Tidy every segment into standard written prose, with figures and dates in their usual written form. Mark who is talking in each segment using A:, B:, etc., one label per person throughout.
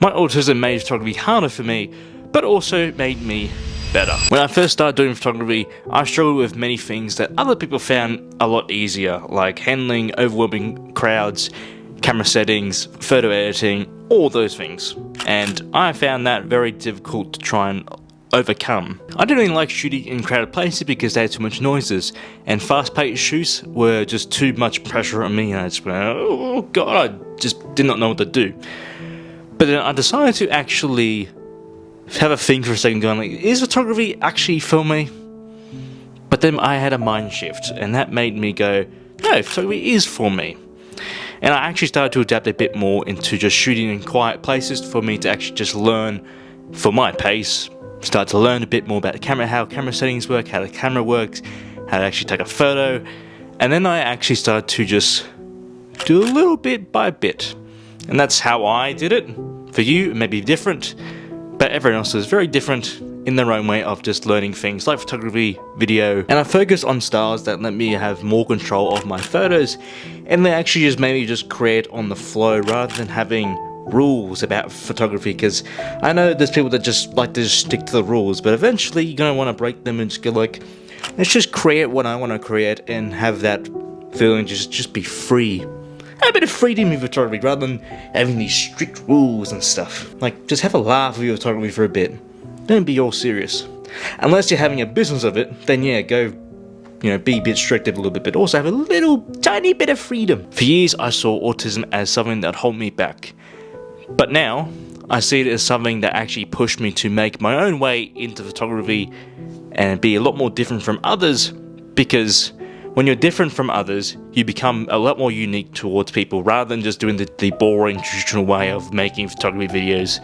A: My autism made photography harder for me, but also made me better. When I first started doing photography, I struggled with many things that other people found a lot easier, like handling overwhelming crowds, camera settings, photo editing, all those things. And I found that very difficult to try and overcome. I didn't really like shooting in crowded places because they had too much noises, and fast-paced shoots were just too much pressure on me, and I just went, oh god, I just did not know what to do. But then I decided to actually have a think for a second, going like, is photography actually for me? But then I had a mind shift, and that made me go, no, photography is for me. And I actually started to adapt a bit more into just shooting in quiet places for me to actually just learn for my pace, start to learn a bit more about the camera, how camera settings work, how the camera works, how to actually take a photo. And then I actually started to just do a little bit by bit. And that's how I did it. For you, it may be different, but everyone else is very different in their own way of just learning things like photography, video, and I focus on styles that let me have more control of my photos, and they actually just made me just create on the flow rather than having rules about photography, because I know there's people that just like to just stick to the rules, but eventually you're going to want to break them and just go like, let's just create what I want to create and have that feeling just be free. A bit of freedom in photography rather than having these strict rules and stuff. Like, just have a laugh with your photography for a bit. Don't be all serious. Unless you're having a business of it, then yeah, go, be a bit strict a little bit, but also have a little tiny bit of freedom. For years, I saw autism as something that held me back. But now, I see it as something that actually pushed me to make my own way into photography and be a lot more different from others, because when you're different from others, you become a lot more unique towards people rather than just doing the boring traditional way of making photography videos.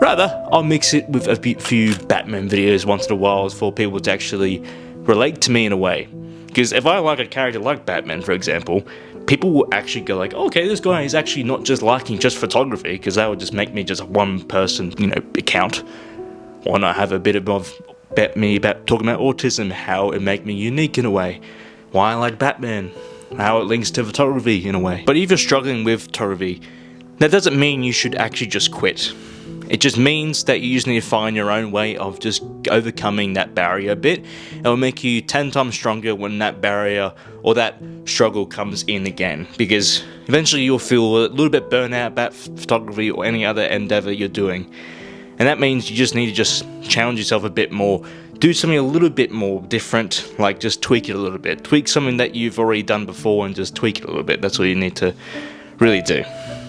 A: Rather, I'll mix it with a few Batman videos once in a while for people to actually relate to me in a way. Because if I like a character like Batman, for example, people will actually go like, okay, this guy is actually not just liking just photography, because that would just make me just a one person, account. Why not have a bit about me about talking about autism, how it make me unique in a way. Why I like Batman, how it links to photography in a way. But if you're struggling with photography, that doesn't mean you should actually just quit. It just means that you just need to find your own way of just overcoming that barrier a bit. It will make you 10 times stronger when that barrier or that struggle comes in again. Because eventually you'll feel a little bit burnt out about photography or any other endeavor you're doing. And that means you just need to just challenge yourself a bit more. Do something a little bit more different, like just tweak it a little bit. Tweak something that you've already done before and just tweak it a little bit. That's what you need to really do.